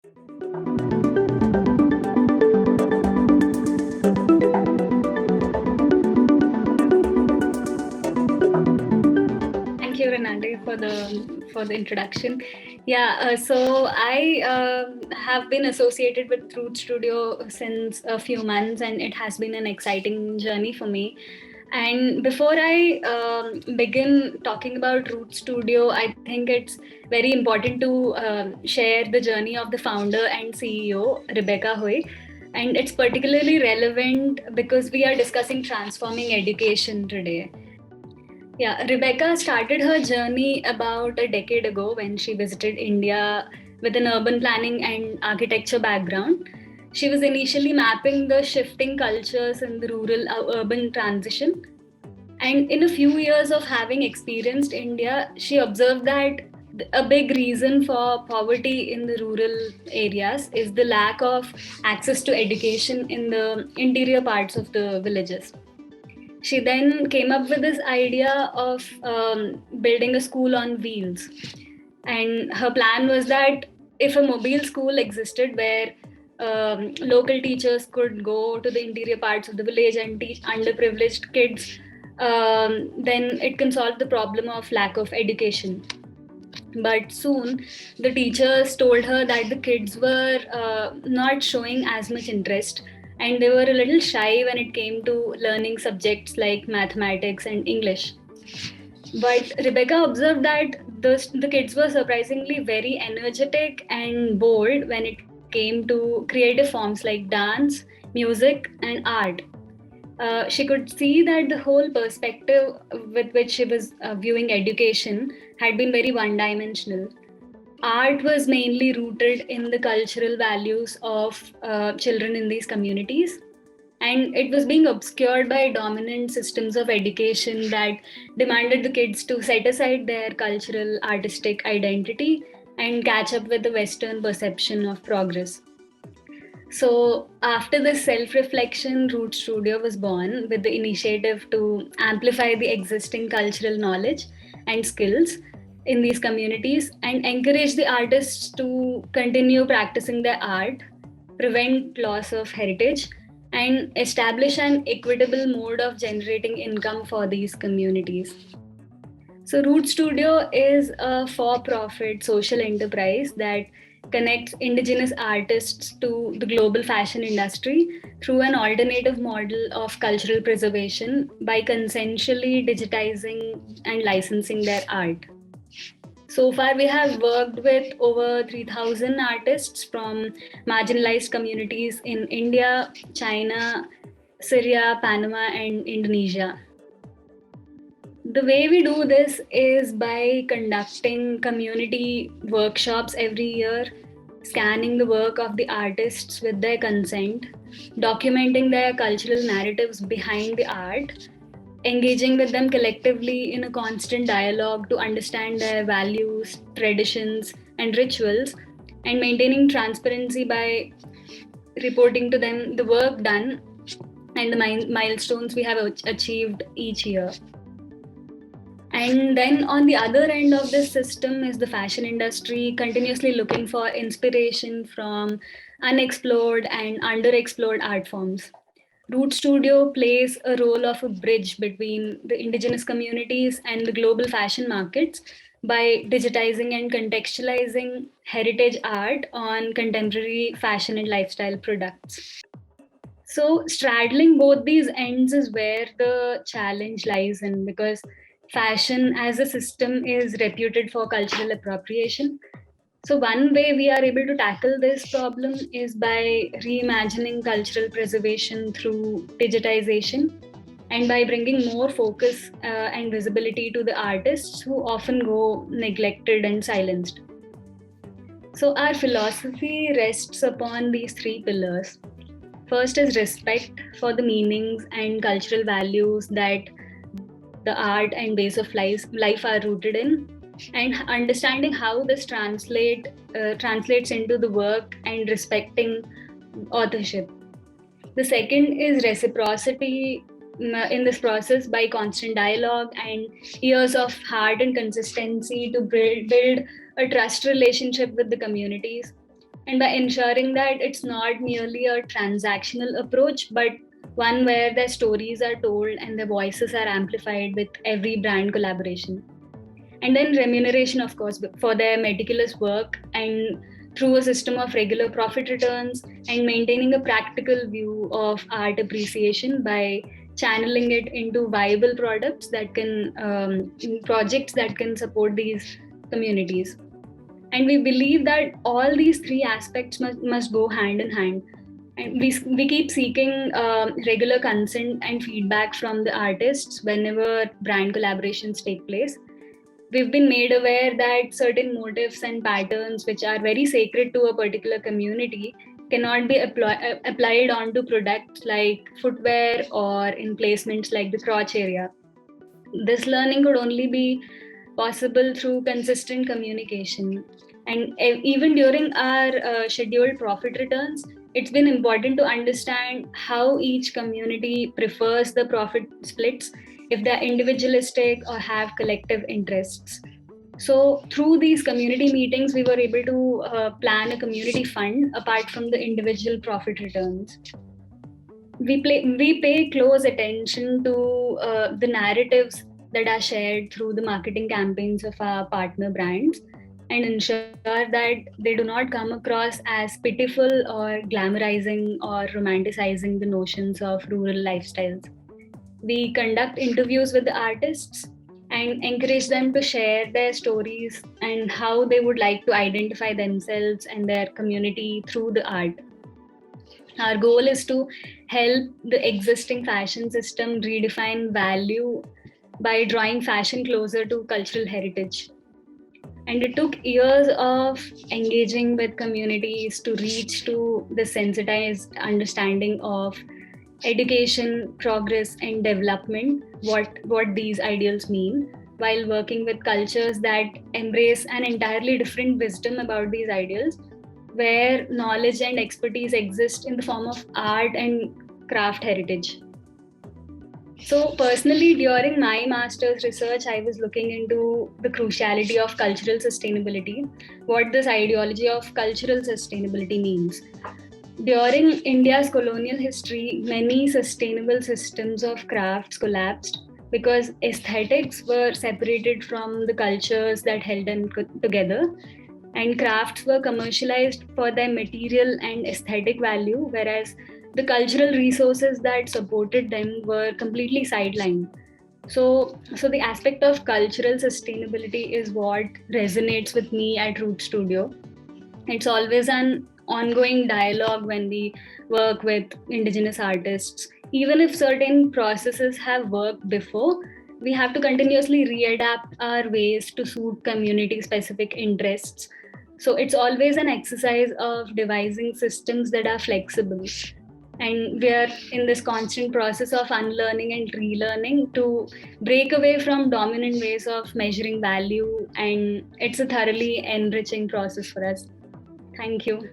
Thank you, Renate, for the introduction. Yeah, so I have been associated with Root Studio since a few months, and it has been an exciting journey for me. And before I begin talking about Root Studio, I think it's very important to share the journey of the founder and CEO, Rebecca Hoy. And it's particularly relevant because we are discussing transforming education today. Yeah, Rebecca started her journey about a decade ago when she visited India with an urban planning and architecture background. She was initially mapping the shifting cultures in the rural urban transition. And in a few years of having experienced India, she observed that a big reason for poverty in the rural areas is the lack of access to education in the interior parts of the villages. She then came up with this idea of building a school on wheels. And her plan was that if a mobile school existed where local teachers could go to the interior parts of the village and teach underprivileged kids, then it can solve the problem of lack of education. But soon, the teachers told her that the kids were not showing as much interest and they were a little shy when it came to learning subjects like mathematics and English. But Rebecca observed that the kids were surprisingly very energetic and bold when it came to creative forms like dance, music, and art. She could see that the whole perspective with which she was viewing education had been very one dimensional. Art was mainly rooted in the cultural values of children in these communities, and it was being obscured by dominant systems of education that demanded the kids to set aside their cultural artistic identity and catch up with the Western perception of progress. So, after this self reflection, Root Studio was born with the initiative to amplify the existing cultural knowledge and skills in these communities and encourage the artists to continue practicing their art, prevent loss of heritage, and establish an equitable mode of generating income for these communities. So, Root Studio is a for profit social enterprise that connects indigenous artists to the global fashion industry through an alternative model of cultural preservation by consensually digitizing and licensing their art. So far, we have worked with over 3,000 artists from marginalized communities in India, China, Syria, Panama, and Indonesia. The way we do this is by conducting community workshops every year, scanning the work of the artists with their consent, documenting their cultural narratives behind the art, engaging with them collectively in a constant dialogue to understand their values, traditions, and rituals, and maintaining transparency by reporting to them the work done and the milestones we have achieved each year. And then on the other end of this system is the fashion industry, continuously looking for inspiration from unexplored and underexplored art forms. Root Studio plays a role of a bridge between the indigenous communities and the global fashion markets by digitizing and contextualizing heritage art on contemporary fashion and lifestyle products. So, straddling both these ends is where the challenge lies in because fashion as a system is reputed for cultural appropriation. So, one way we are able to tackle this problem is by reimagining cultural preservation through digitization and by bringing more focus and visibility to the artists who often go neglected and silenced. So, our philosophy rests upon these three pillars. First is respect for the meanings and cultural values that the art and base of life are rooted in, and understanding how this translates into the work and respecting authorship. The second is reciprocity in this process by constant dialogue and years of hard and consistency to build a trust relationship with the communities. and by ensuring that it's not merely a transactional approach, but one where their stories are told and their voices are amplified with every brand collaboration. And then remuneration, of course, for their meticulous work and through a system of regular profit returns and maintaining a practical view of art appreciation by channeling it into viable products that can projects that can support these communities. And we believe that all these three aspects must go hand in hand. And we keep seeking regular consent and feedback from the artists whenever brand collaborations take place. We've been made aware that certain motifs and patterns, which are very sacred to a particular community, cannot be applied onto products like footwear or in placements like the crotch area. This learning could only be possible through consistent communication. And even during our scheduled profit returns, it's been important to understand how each community prefers the profit splits, if they're individualistic or have collective interests. So, through these community meetings, we were able to plan a community fund apart from the individual profit returns. We pay close attention to the narratives that are shared through the marketing campaigns of our partner brands and ensure that they do not come across as pitiful or glamorizing or romanticizing the notions of rural lifestyles. We conduct interviews with the artists and encourage them to share their stories and how they would like to identify themselves and their community through the art. Our goal is to help the existing fashion system redefine value by drawing fashion closer to cultural heritage. And it took years of engaging with communities to reach to the sensitized understanding of education, progress, and development, what these ideals mean, while working with cultures that embrace an entirely different wisdom about these ideals, where knowledge and expertise exist in the form of art and craft heritage. So, personally, during my master's research, I was looking into the cruciality of cultural sustainability, what this ideology of cultural sustainability means. During India's colonial history, many sustainable systems of crafts collapsed because aesthetics were separated from the cultures that held them together, and crafts were commercialized for their material and aesthetic value, whereas the cultural resources that supported them were completely sidelined. So the aspect of cultural sustainability is what resonates with me at Root Studio. It's always an ongoing dialogue when we work with indigenous artists. Even if certain processes have worked before, we have to continuously readapt our ways to suit community specific interests. So it's always an exercise of devising systems that are flexible. And we are in this constant process of unlearning and relearning to break away from dominant ways of measuring value. And it's a thoroughly enriching process for us. Thank you.